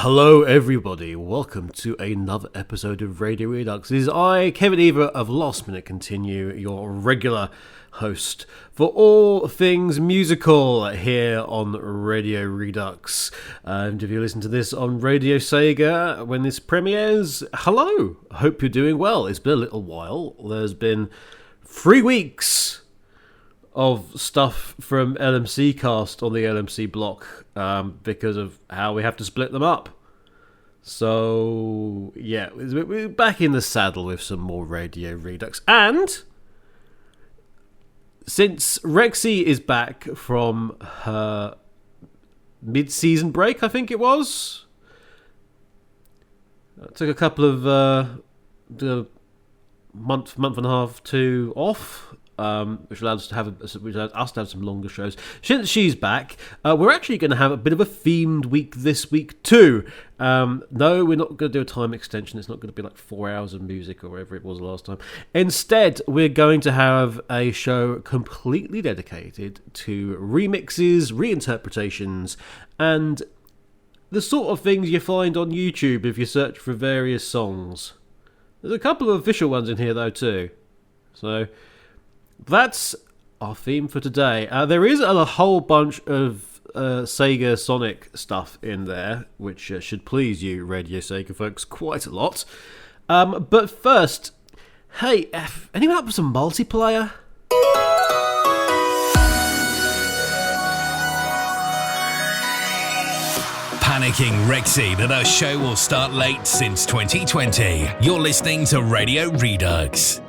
Hello everybody, welcome to another episode of Radio Redux. It is I, Kevin Eva of Last Minute Continue, your regular host for all things musical here on Radio Redux. And if you listen to this on Radio SEGA when this premieres, hello, hope you're doing well. It's been a little while. There's been 3 weeks of stuff from LMC Cast on the LMC block because of how we have to split them up. So, yeah, we're back in the saddle with some more Radio Redux. And since Rexy is back from her mid-season break, I think it was, took a couple of month and a half, 2 off. Which allows us to have some longer shows. Since she's back, we're actually going to have a bit of a themed week this week too. No, we're not going to do a time extension. It's not going to be like 4 hours of music or whatever it was last time. Instead, we're going to have a show completely dedicated to remixes, reinterpretations, and the sort of things you find on YouTube if you search for various songs. There's a couple of official ones in here though too. So that's our theme for today. There is a whole bunch of Sega Sonic stuff in there, which should please you, Radio Sega folks, quite a lot. But first, hey, anyone up with some multiplayer? Panicking Rexy that our show will start late since 2020. You're listening to Radio Redux.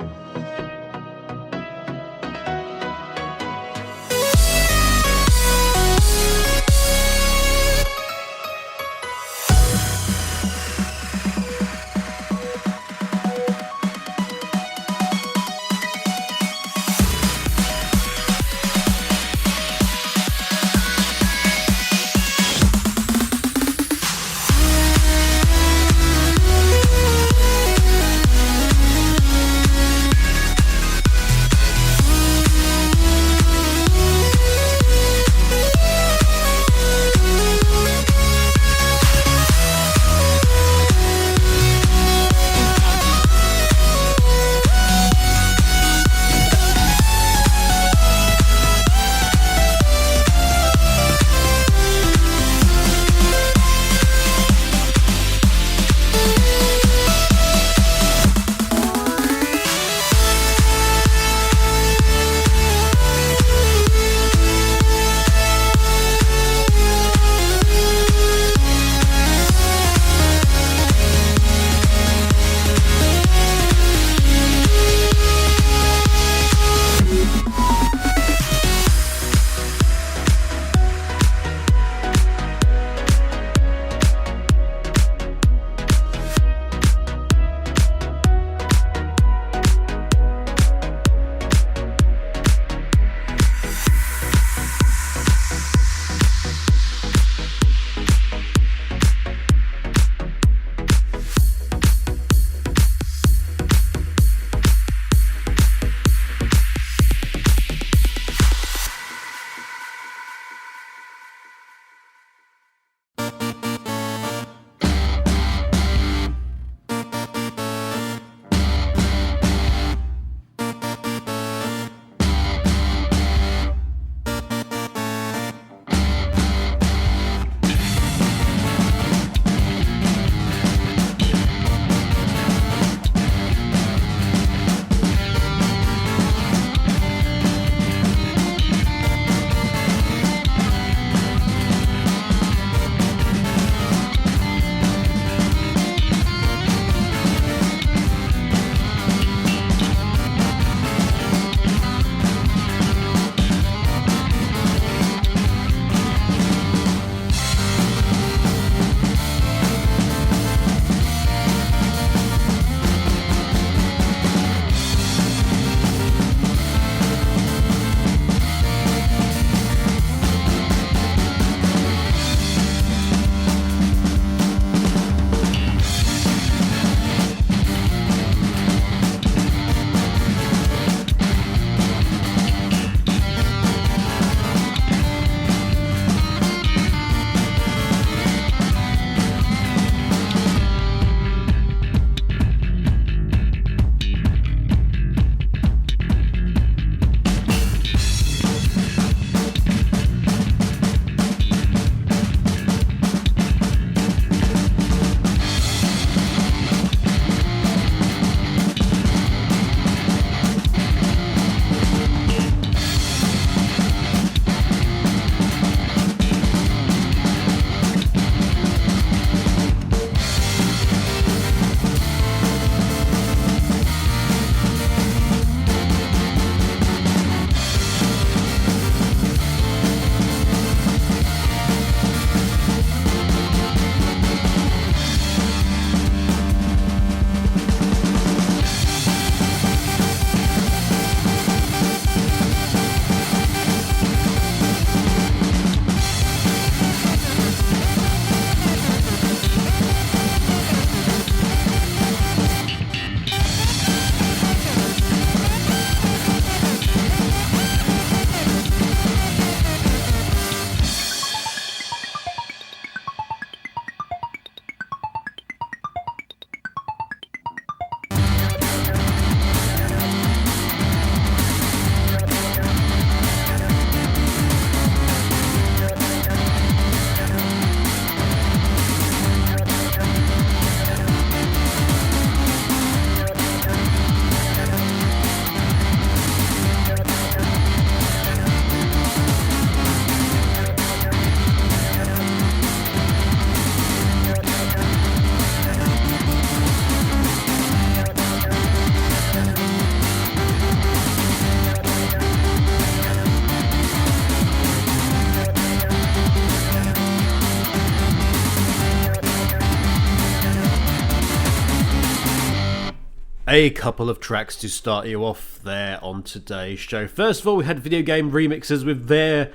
a couple of tracks to start you off there on today's show. First of all, we had video game remixes with their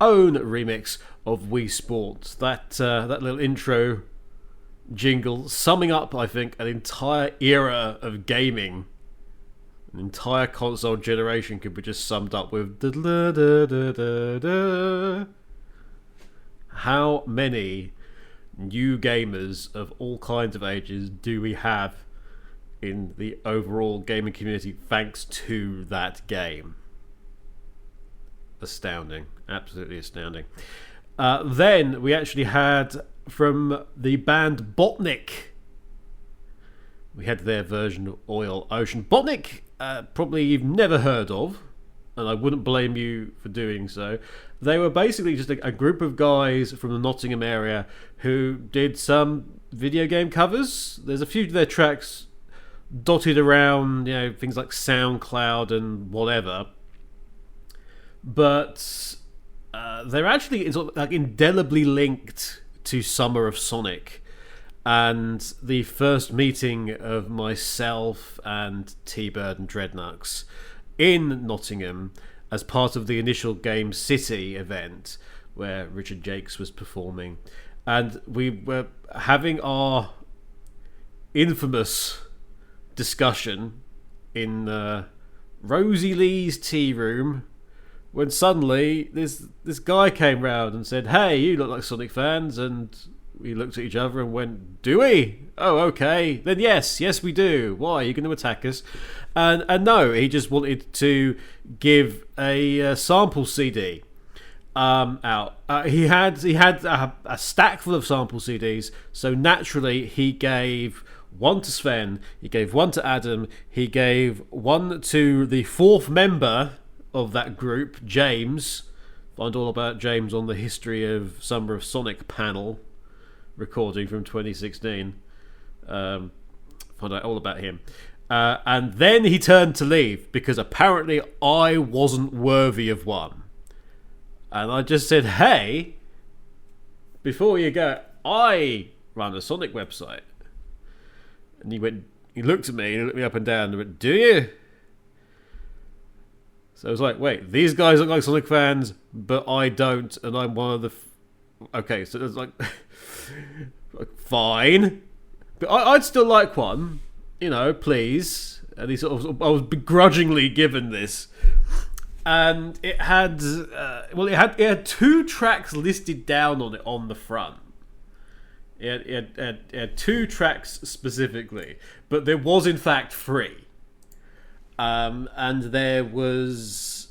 own remix of Wii Sports. That little intro jingle summing up, I think, an entire era of gaming. An entire console generation could be just summed up with da da da da da da. How many new gamers of all kinds of ages do we have in the overall gaming community thanks to that game? Astounding. Absolutely astounding. Then we actually had from the band BOTNIK. We had their version of Oil Ocean. BOTNIK, probably you've never heard of, and I wouldn't blame you for doing so. They were basically just a group of guys from the Nottingham area who did some video game covers. There's a few of their tracks dotted around, things like SoundCloud and whatever. But they're actually sort of like indelibly linked to Summer of Sonic. And the first meeting of myself and T-Bird and Dreadnux in Nottingham as part of the initial Game City event where Richard Jakes was performing. And we were having our infamous discussion in Rosie Lee's tea room when suddenly this guy came round and said, "Hey, you look like Sonic fans," and we looked at each other and went, "Do we? Oh, okay. Then yes we do. Why? Are you going to attack us?" And no, he just wanted to give a sample CD out. He had a stack full of sample CDs, so naturally he gave one to Sven, he gave one to Adam, he gave one to the fourth member of that group, James. Find all about James on the History of Summer of Sonic panel recording from 2016. Find out all about him. And then he turned to leave because apparently I wasn't worthy of one. And I just said, "Hey, before you go, I run a Sonic website." And he looked at me, and he looked me up and down, and went, "Do you?" So I was like, wait, these guys look like Sonic fans, but I don't, and I'm one of the... Okay, so it's like... fine. But I'd still like one, please. And I was begrudgingly given this. And it had... it had 2 tracks listed down on it on the front. It had 2 tracks specifically, but there was in fact 3. And there was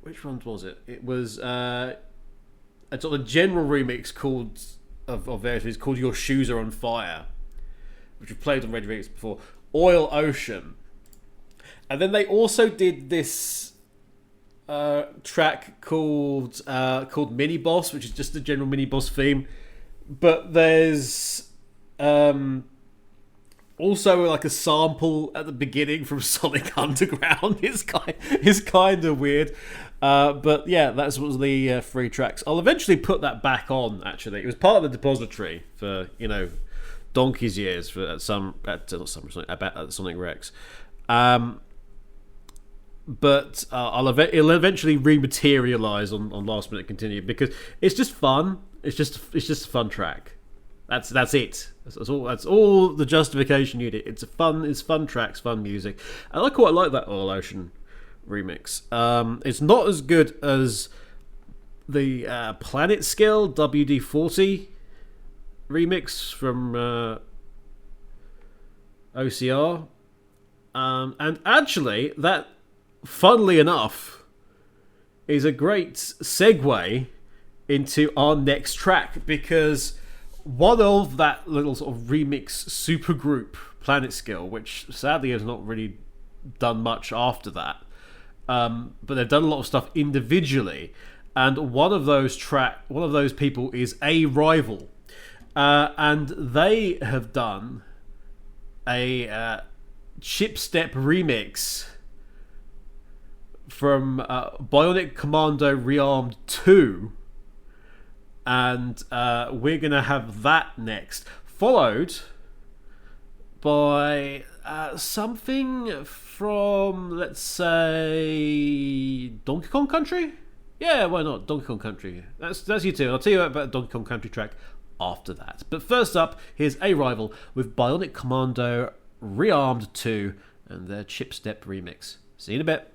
which one was it? It was a sort of general remix called of various things called "Your Shoes Are on Fire," which we've played on Red Remix before. Oil Ocean, and then they also did this track called Mini Boss, which is just the general Mini Boss theme. But there's also like a sample at the beginning from Sonic Underground. It's kind of weird. But yeah, that's what was the 3 tracks. I'll eventually put that back on, actually. It was part of the depository for, donkey's years for at Sonic Rex. But it'll eventually rematerialize on Last Minute Continue because it's just fun. It's just a fun track. That's it. That's all the justification you need. It's fun tracks, fun music. And I quite like that Oil Ocean remix. It's not as good as the Planet Scale WD-40 remix from OCR. And actually, that, funnily enough, is a great segue into our next track, because one of that little sort of remix supergroup, Planet Skill, which sadly has not really done much after that, but they've done a lot of stuff individually, and one of those people is A Rival, and they have done a Chipstep remix from Bionic Commando Rearmed 2. And we're going to have that next, followed by something from, let's say, Donkey Kong Country? Yeah, why not? Donkey Kong Country. That's you too. I'll tell you about the Donkey Kong Country track after that. But first up, here's A Rival with Bionic Commando Rearmed 2 and their Chipstep remix. See you in a bit.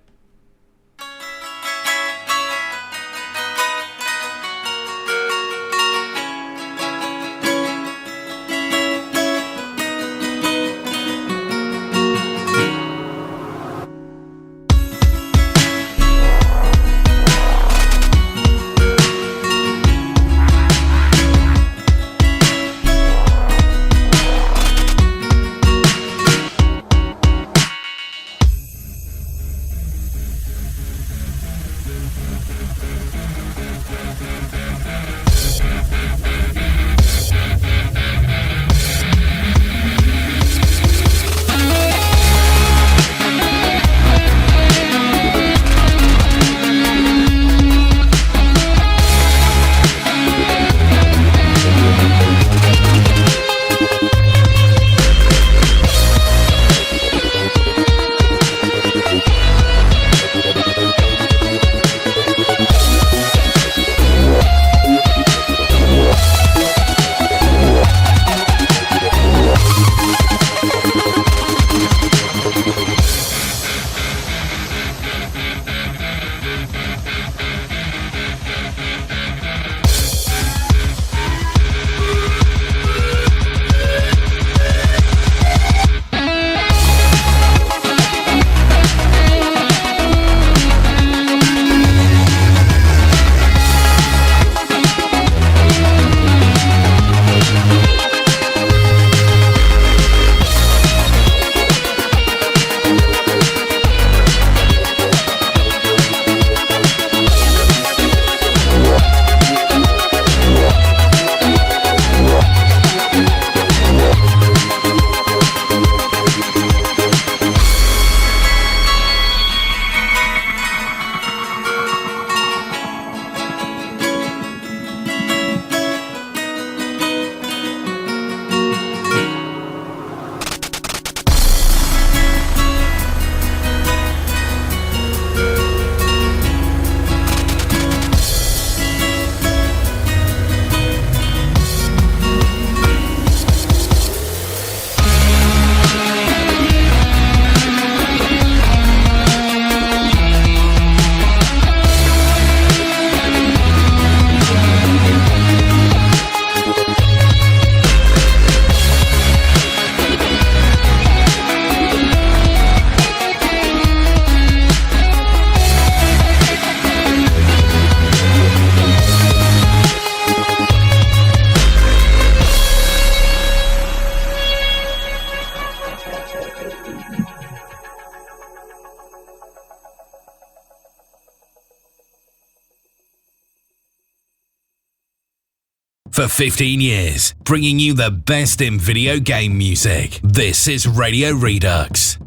For 15 years, bringing you the best in video game music. This is Radio Redux.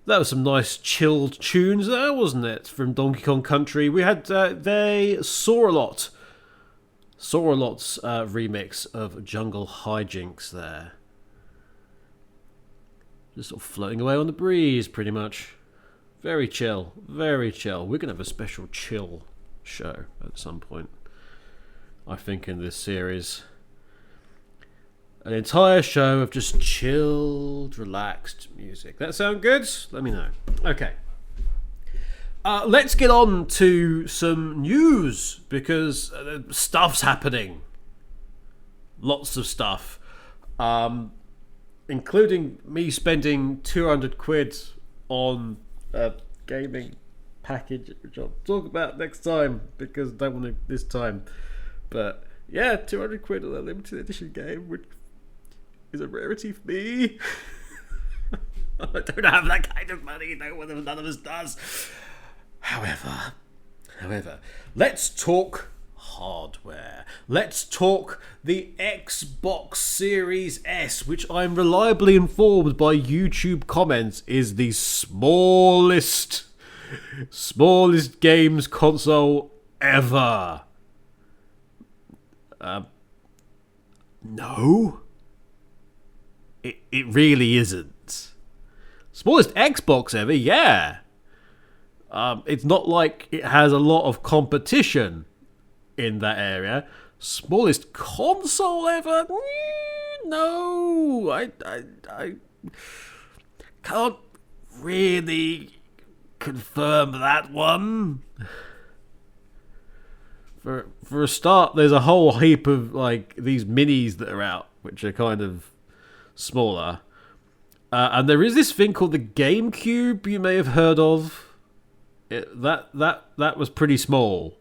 That was some nice chilled tunes there, wasn't it? From Donkey Kong Country. We had Soaralot's remix of Jungle Hijinx there. Just sort of floating away on the breeze, pretty much. Very chill, very chill. We're going to have a special chill show at some point, I think, in this series. An entire show of just chilled, relaxed music. That sound good? Let me know. Okay. Let's get on to some news, because stuff's happening. Lots of stuff. Including me spending 200 quid on a gaming package, which I'll talk about next time, because I don't want to this time. But yeah, 200 quid on a limited edition game, which is a rarity for me. I don't have that kind of money. None of us does. However, let's talk hardware. Let's talk the Xbox Series S, which I'm reliably informed by YouTube comments is the smallest games console ever. No. It really isn't. Smallest Xbox ever, yeah. It's not like it has a lot of competition in that area. Smallest console ever? No. I can't really confirm that one. For a start, there's a whole heap of like these minis that are out, which are kind of smaller. And there is this thing called the GameCube you may have heard of. That was pretty small.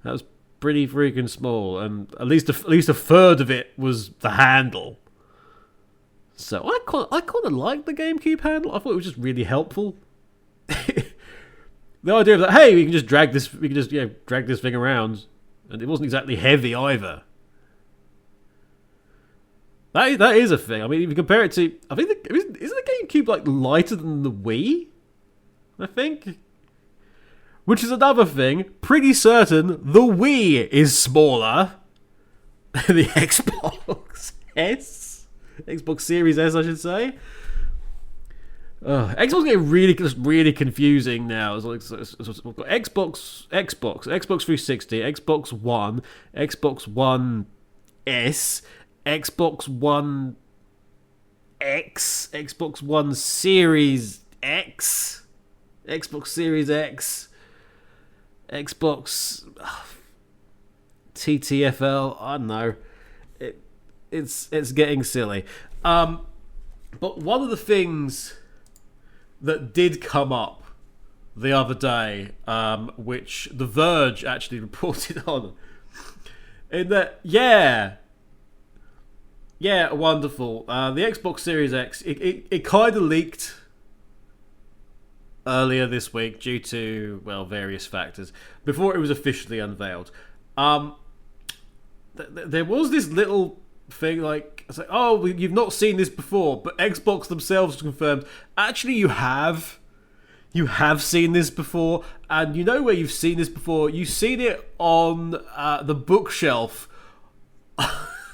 That was pretty freaking small, and at least a third of it was the handle. So I kind of like the GameCube handle. I thought it was just really helpful. The idea of that, hey, we can just drag this thing around, and it wasn't exactly heavy either. That is a thing. I mean, if you compare it to, I think isn't the GameCube like lighter than the Wii? I think. Which is another thing. Pretty certain the Wii is smaller than the Xbox S. Xbox Series S, I should say. Xbox getting really confusing now. It's like we've got Xbox 360, Xbox One, Xbox One S, Xbox One X, Xbox One Series X, Xbox Series X, Xbox TTFL. I don't know. It's getting silly. But one of the things that did come up the other day, which The Verge actually reported on, in that, yeah, wonderful. The Xbox Series X, it kind of leaked earlier this week due to, well, various factors, before it was officially unveiled. There was this little thing like, it's like, oh, you've not seen this before, but Xbox themselves confirmed, actually you have seen this before, and you know where you've seen this before. You've seen it on the bookshelf.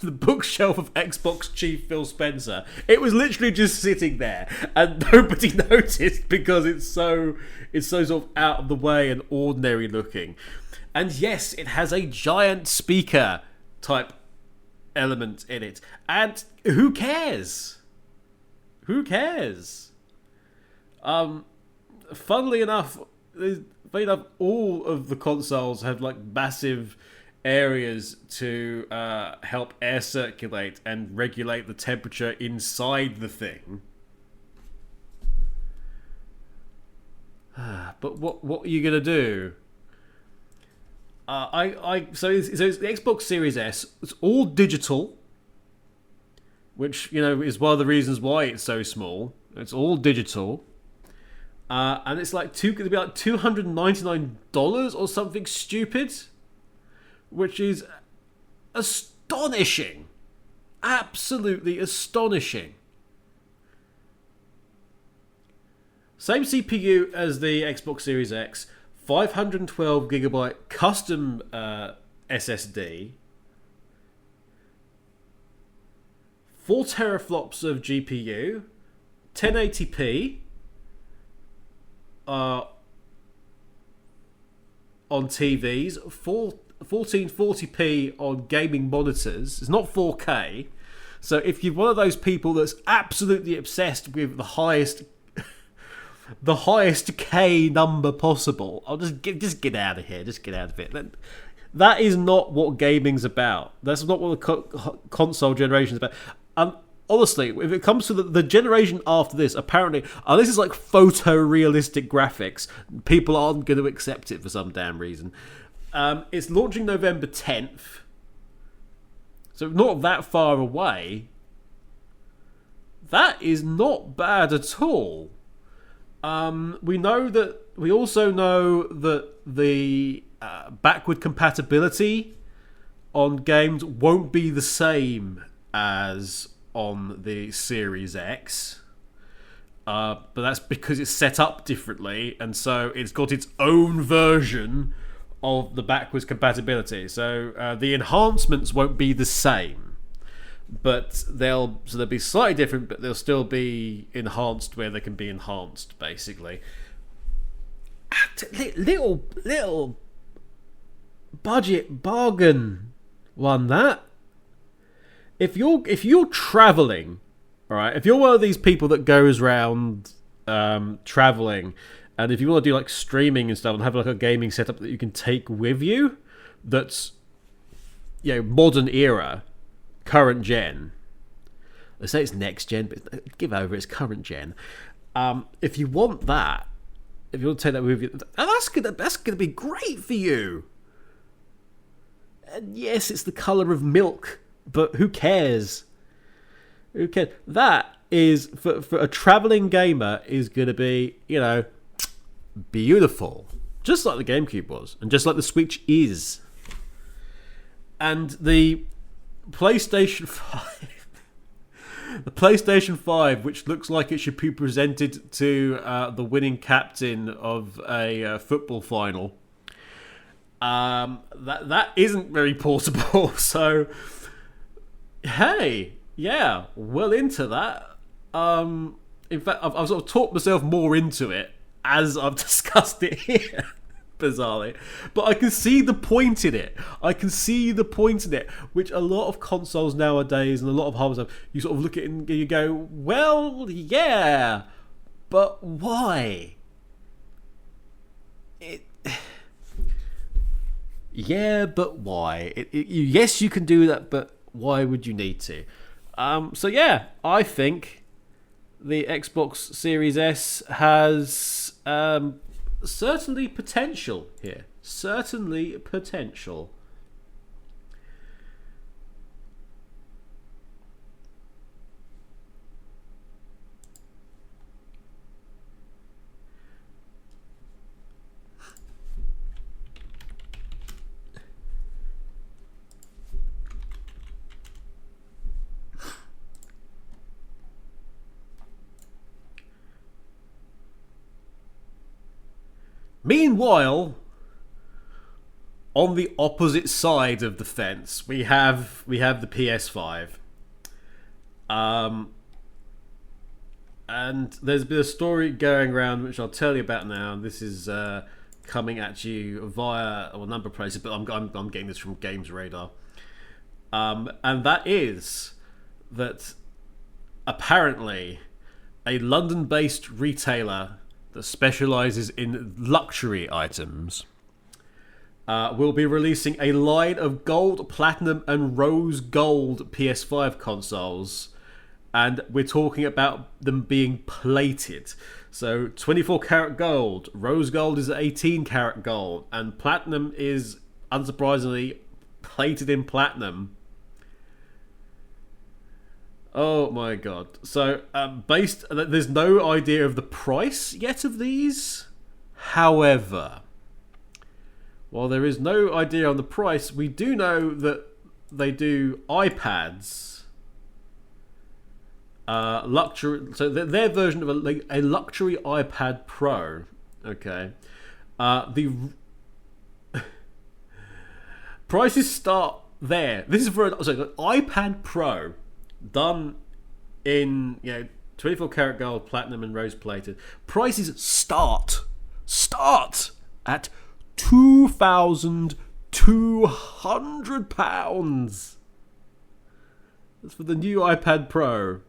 The bookshelf of Xbox chief Phil Spencer. It was literally just sitting there, and nobody noticed because it's so sort of out of the way and ordinary looking. And yes, it has a giant speaker type element in it, and who cares? Funnily enough, all of the consoles have like massive areas to help air circulate and regulate the temperature inside the thing. But what are you gonna do? So it's the Xbox Series S. It's all digital, which is one of the reasons why it's so small. It's all digital, and it's like it'll be like $299 or something stupid, which is astonishing, absolutely astonishing. Same CPU as the Xbox Series X, 512GB custom SSD, 4 teraflops of GPU, 1080p on TVs, 1440p on gaming monitors. It's not 4K. So if you're one of those people that's absolutely obsessed with the highest K number possible, I'll just get out of here. Just get out of it. That is not what gaming's about. That's not what the console generation is about. Honestly, if it comes to the generation after this, apparently, this is like photorealistic graphics. People aren't going to accept it for some damn reason. It's launching November 10th. So not that far away. That is not bad at all. We also know that the backward compatibility on games won't be the same as on the Series X. But that's because it's set up differently, and so it's got its own version of the backwards compatibility. So the enhancements won't be the same, but they'll be slightly different, but they'll still be enhanced where they can be enhanced, basically. Little budget bargain one, that. If you're traveling, all right, if you're one of these people that goes around traveling, and if you want to do like streaming and stuff and have like a gaming setup that you can take with you, that's, you know, modern era, current gen. They say it's next gen, but give over, it's current gen. If you want that, if you want to take that with you, that's gonna be great for you. And yes, it's the colour of milk, but who cares? Who cares? That is, for a travelling gamer, is going to be, you know, beautiful. Just like the GameCube was, and just like the Switch is. And the PlayStation 5... The PlayStation 5, which looks like it should be presented to the winning captain of a football final, that isn't very portable. So, hey, yeah, well into that. In fact, I've sort of talked myself more into it as I've discussed it here, bizarrely. But I can see the point in it. Which a lot of consoles nowadays and a lot of hardware stuff, you sort of look at it and you go, well, yeah, but why? Yeah, but why? Yes, you can do that, but why would you need to? So yeah, I think the Xbox Series S has certainly potential here. Certainly potential. Meanwhile, on the opposite side of the fence, we have the PS5, and there's been a story going around which I'll tell you about now. This is coming at you via a number of places, but I'm getting this from Games Radar, and that is that apparently a London-based retailer that specialises in luxury items will be releasing a line of gold, platinum and rose gold PS5 consoles, and we're talking about them being plated. So 24 karat gold, rose gold is 18 karat gold, and platinum is, unsurprisingly, plated in platinum. Oh my god. So, there's no idea of the price yet of these. However, while there is no idea on the price, we do know that they do iPads luxury. So their version of a luxury iPad Pro. Okay, the prices start there. This is for an iPad Pro, done in 24 karat gold, platinum, and rose plated. Prices start at £2,200. That's for the new iPad Pro.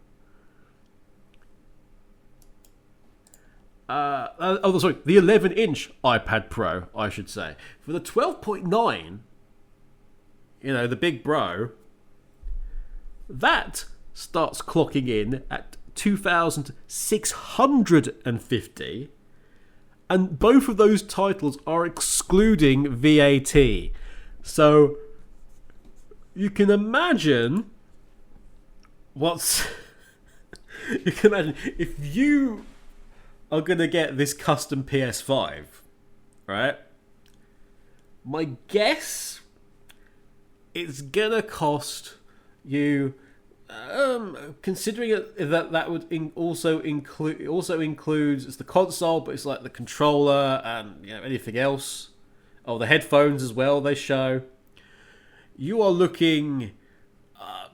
The 11-inch iPad Pro, I should say. For the 12.9, the big bro, that starts clocking in at 2,650, and both of those titles are excluding VAT. So you can imagine you can imagine if you are gonna get this custom PS5, right? My guess, it's gonna cost you, considering that would also includes the console, but it's like the controller and anything else. Oh, the headphones as well. They show you are looking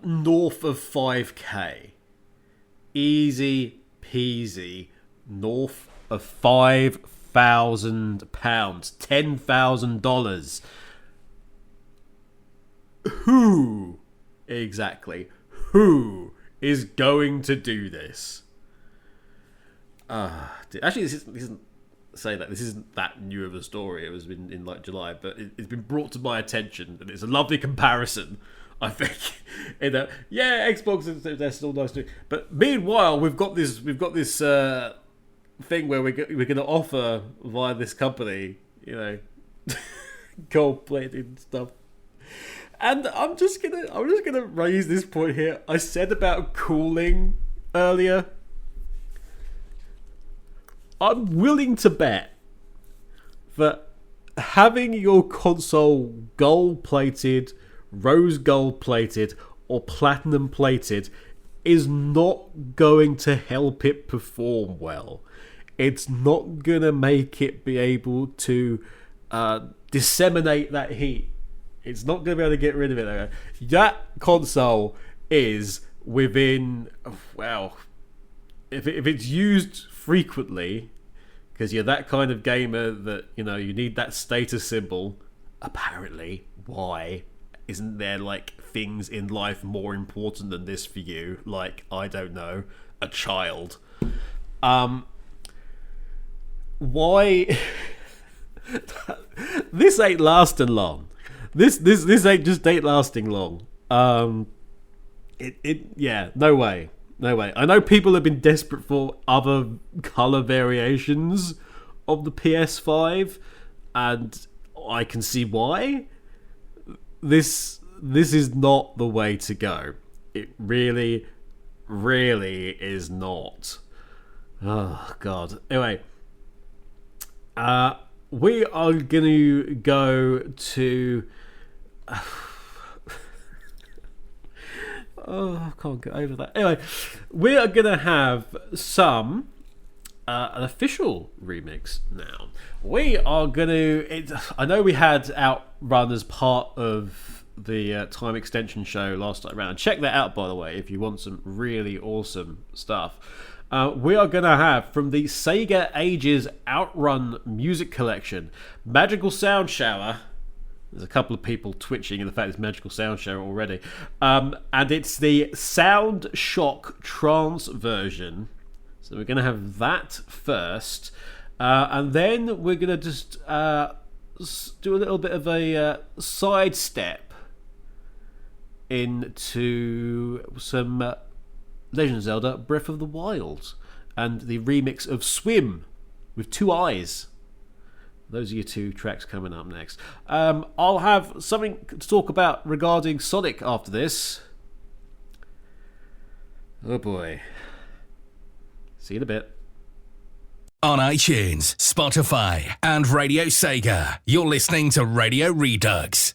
north of 5K, easy peasy, north of £5,000, $10,000. Who is going to do this? Actually, this isn't say that this isn't that new of a story. It was in like July, but it's been brought to my attention, and it's a lovely comparison, I think. Xbox, they're still nice too. But meanwhile, we've got this thing where we're going to offer via this company, gold-plated stuff. And I'm just gonna raise this point here. I said about cooling earlier. I'm willing to bet that having your console gold-plated, rose gold-plated, or platinum-plated is not going to help it perform well. It's not gonna make it be able to disseminate that heat. It's not going to be able to get rid of it. That console is within, if it's used frequently, because you're that kind of gamer that, you need that status symbol. Apparently, why isn't there things in life more important than this for you? Like, I don't know, a child. Why? This ain't lasting long. This ain't lasting long. No way. I know people have been desperate for other color variations of the PS5, and I can see why. This is not the way to go. It really, really is not. Oh God. Anyway, we are going to go to. I can't get over that. Anyway, we are going to have an official remix now. We are going to. I know we had OutRun as part of the time extension show last time around. Check that out, by the way, if you want some really awesome stuff. We are going to have, from the SEGA Ages OutRun music collection, Magical Sound Shower. There's a couple of people twitching at the fact it's Magical Sound Shower already. And it's the Sound Shock Trance version. So we're going to have that first. And then we're going to just do a little bit of a sidestep into some Legend of Zelda Breath of the Wild and the remix of SWIIM with 2 eyes. Those are your 2 tracks coming up next. I'll have something to talk about regarding Sonic after this. Oh boy. See you in a bit. On iTunes, Spotify, and Radio Sega, you're listening to Radio Redux.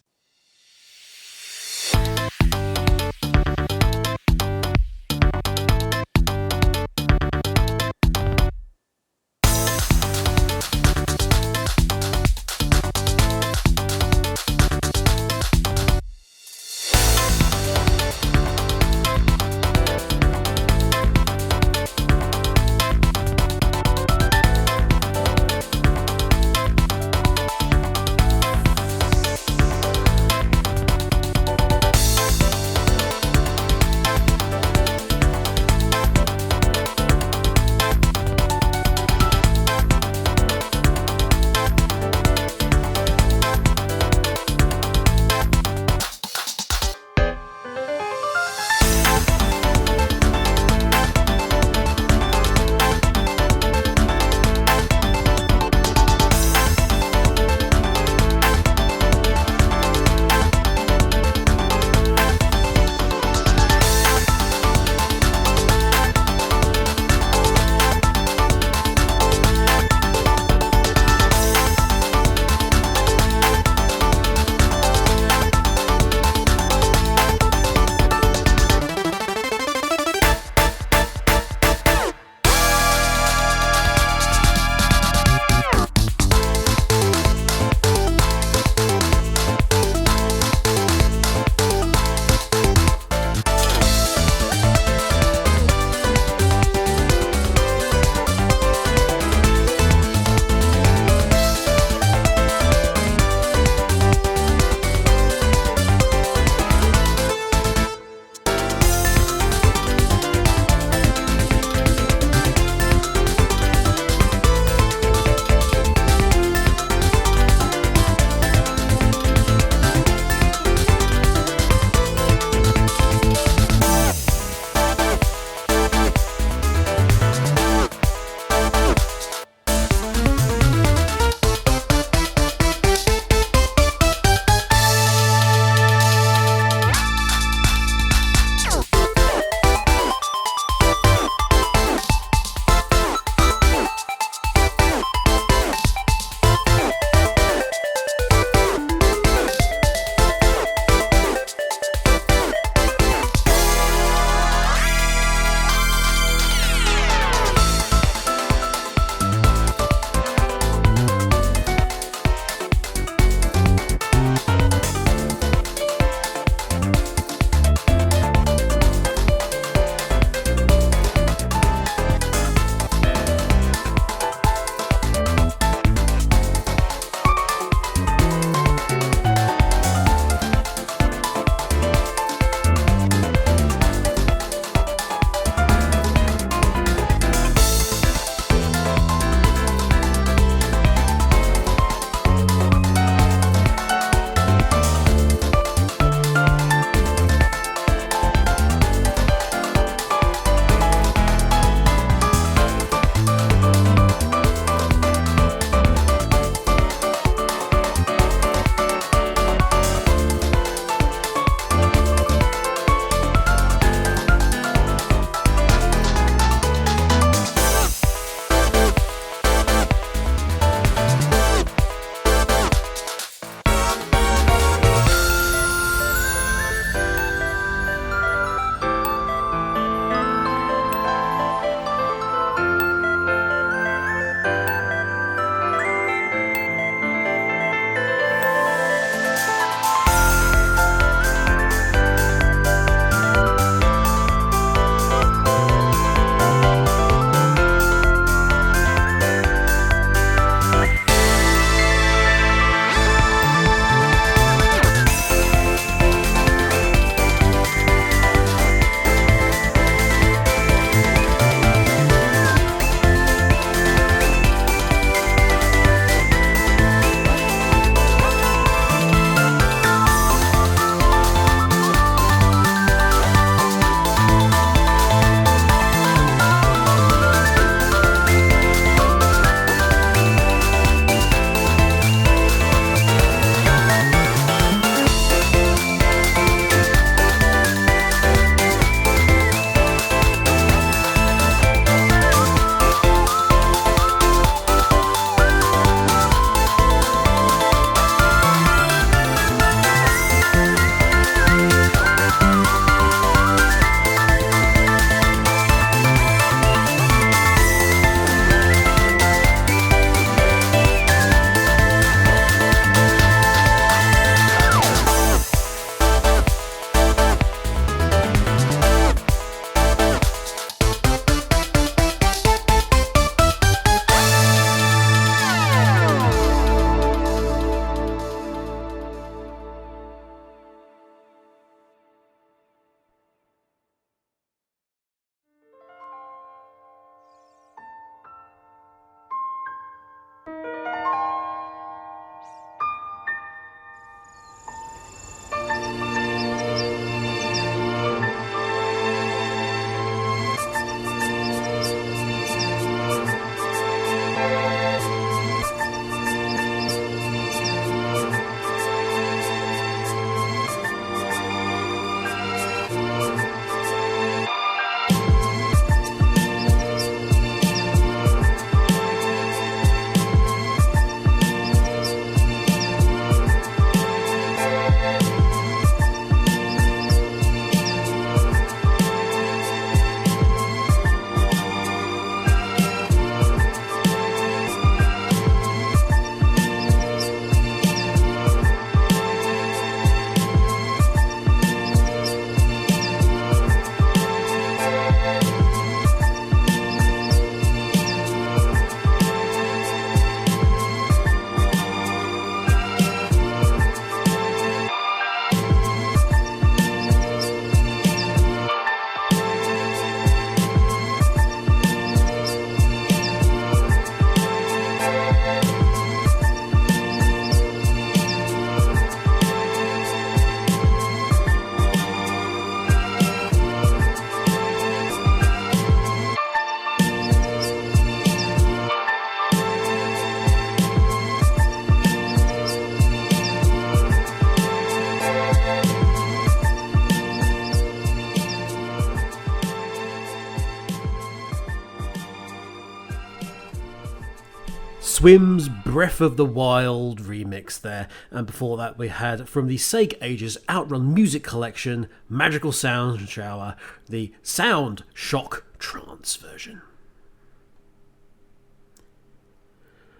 SWIIM's Breath of the Wild remix there. And before that we had from the Sega Ages OutRun Music Collection, Magical Sound Shower, the Sound Shock Trance version.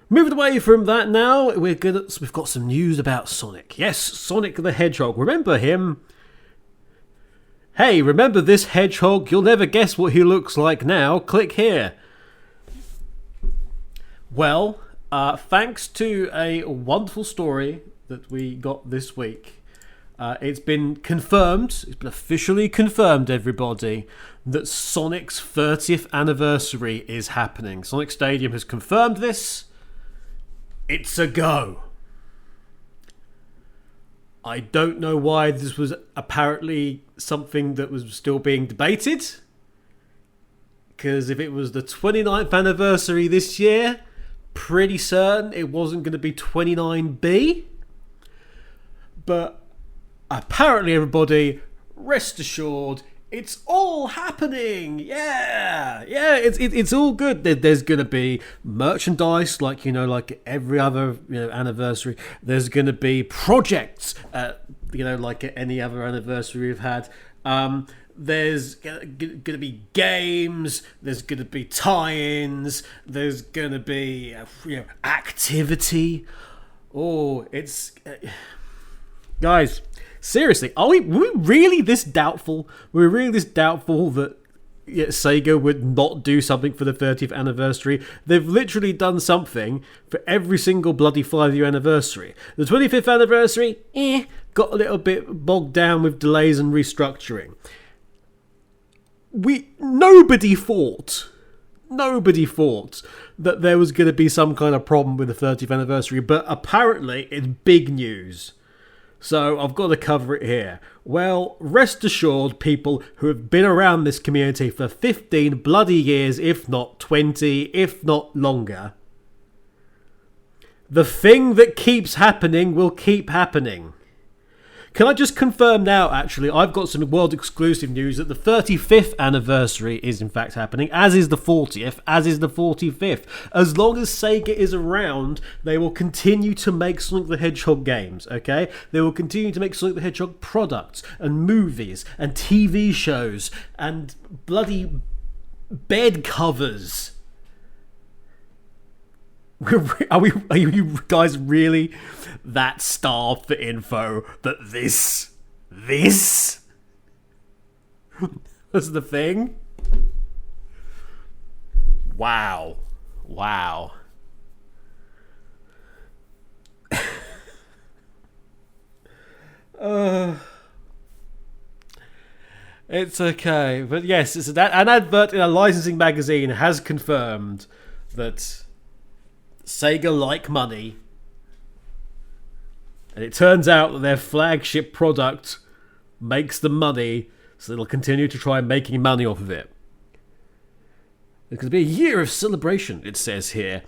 Moving away from that now, we've got some news about Sonic. Yes, Sonic the Hedgehog. Remember him? Hey, remember this hedgehog? You'll never guess what he looks like now. Click here. Well, thanks to a wonderful story that we got this week, it's been confirmed, it's been officially confirmed, everybody, that Sonic's 30th anniversary is happening. Sonic Stadium has confirmed this. It's a go. I don't know why this was apparently something that was still being debated. Because if it was the 29th anniversary this year, pretty certain it wasn't going to be 29B. But apparently, everybody, rest assured, it's all happening. Yeah, it's all good. There's going to be merchandise, like every other anniversary. There's going to be projects, like any other anniversary we've had. There's going to be games. There's going to be tie-ins. There's going to be activity. Oh, it's guys. Seriously, are we really this doubtful? We're really this doubtful that Sega would not do something for the 30th anniversary? They've literally done something for every single bloody 5-year anniversary. The 25th anniversary, got a little bit bogged down with delays and restructuring. Nobody thought that there was going to be some kind of problem with the 30th anniversary, but apparently it's big news. So I've got to cover it here. Well, rest assured, people who have been around this community for 15 bloody years, if not 20, if not longer, the thing that keeps happening will keep happening. Can I just confirm now, actually, I've got some world exclusive news that the 35th anniversary is in fact happening, as is the 40th, as is the 45th. As long as Sega is around, they will continue to make Sonic the Hedgehog games, okay? They will continue to make Sonic the Hedgehog products and movies and TV shows and bloody bed covers. Are you guys really that starved for info that this was the thing? Wow. It's okay, but yes, an advert in a licensing magazine has confirmed that Sega like money, and it turns out that their flagship product makes them money, so they'll continue to try making money off of it. It's going to be a year of celebration, it says here.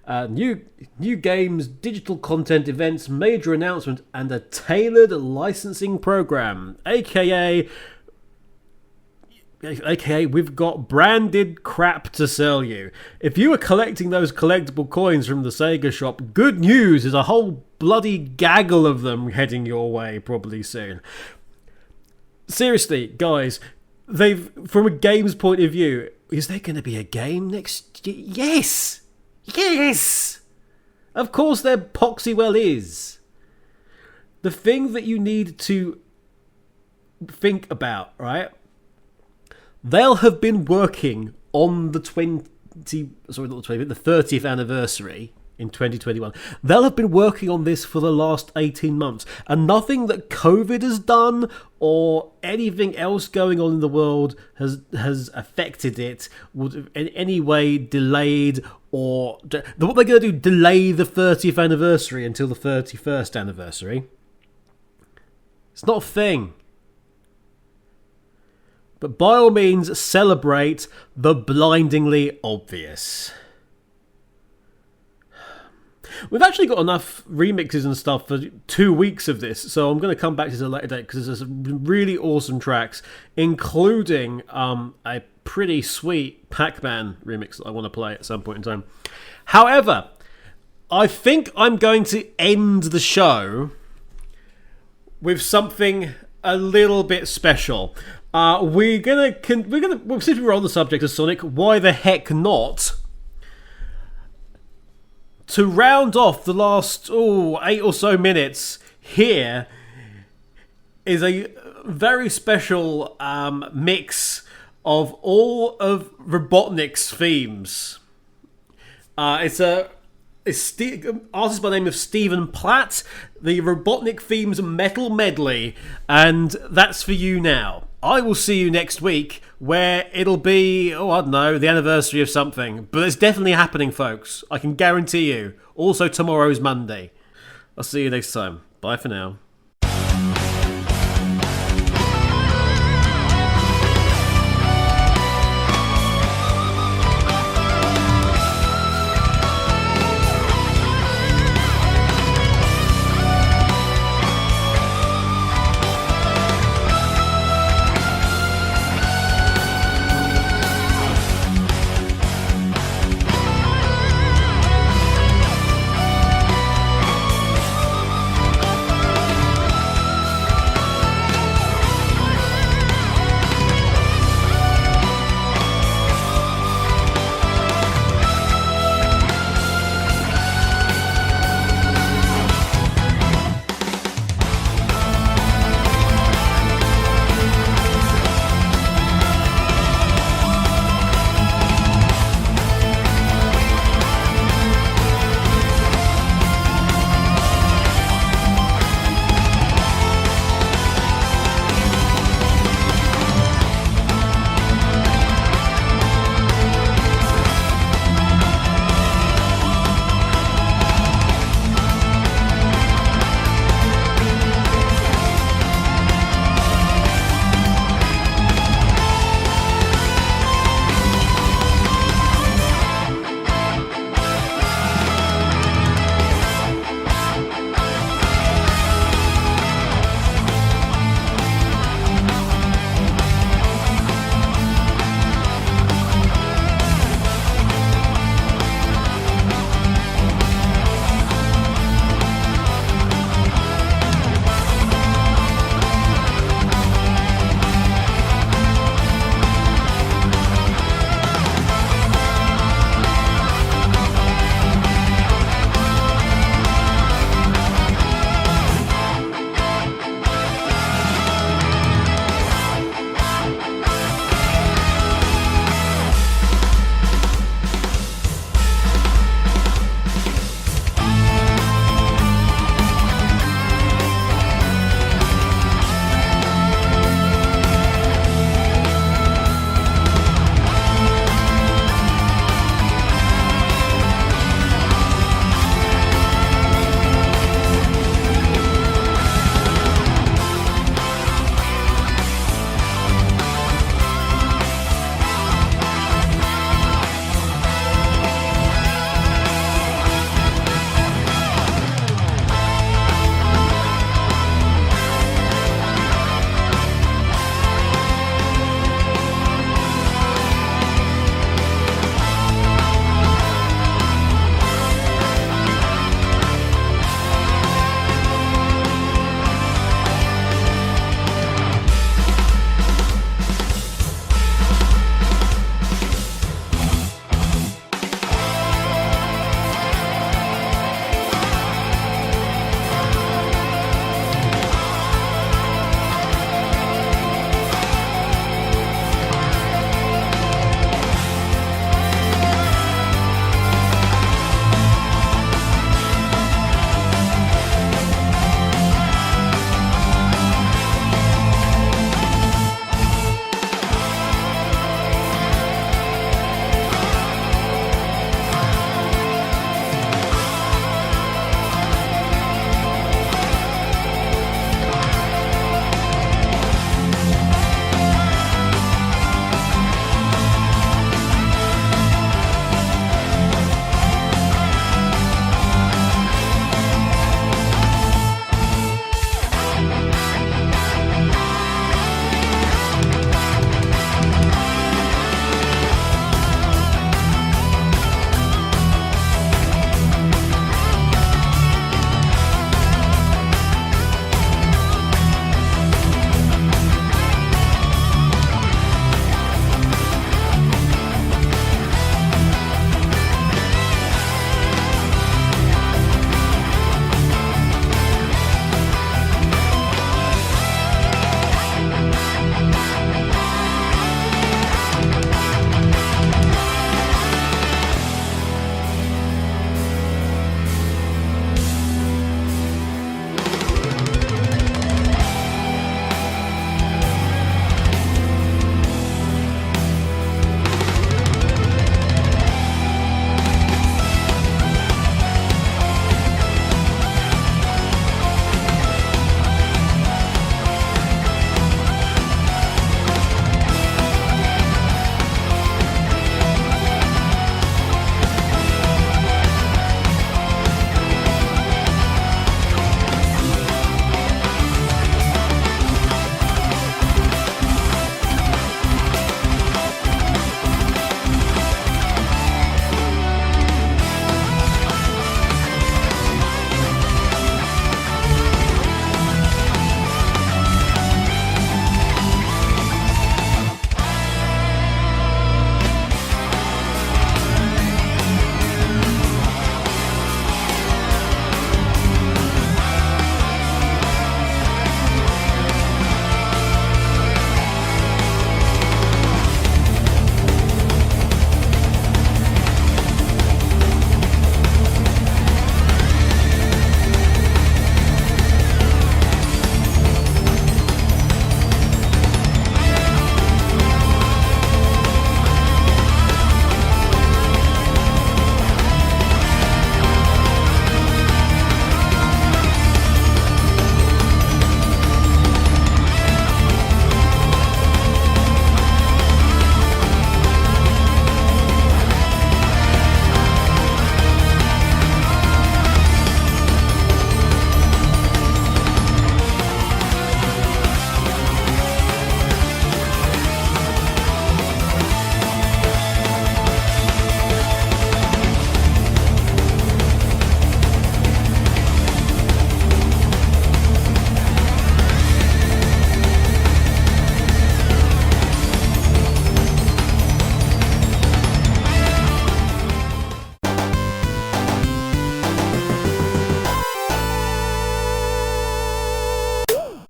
New games, digital content events, major announcement, and a tailored licensing program, aka we've got branded crap to sell you. If you are collecting those collectible coins from the Sega shop, good news, there's a whole bloody gaggle of them heading your way probably soon. Seriously, guys, from a game's point of view, is there going to be a game next year? Yes! Of course there poxy well is. The thing that you need to think about, right? They'll have been working on the 30th anniversary in 2021. They'll have been working on this for the last 18 months. And nothing that COVID has done or anything else going on in the world has affected it, would have in any way delayed or... What they're going to do, delay the 30th anniversary until the 31st anniversary? It's not a thing. But by all means, celebrate the blindingly obvious. We've actually got enough remixes and stuff for 2 weeks of this, so I'm going to come back to this at a later date because there's some really awesome tracks, including a pretty sweet Pac-Man remix that I want to play at some point in time. However, I think I'm going to end the show with something a little bit special. We're gonna since we're on the subject of Sonic, why the heck not? To round off the last 8 or so minutes, here is a very special mix of all of Robotnik's themes. It's artist by the name of Stephen Platt, the Robotnik themes Metal Medley, and that's for you now. I will see you next week, where it'll be, I don't know, the anniversary of something. But it's definitely happening, folks. I can guarantee you. Also, tomorrow's Monday. I'll see you next time. Bye for now.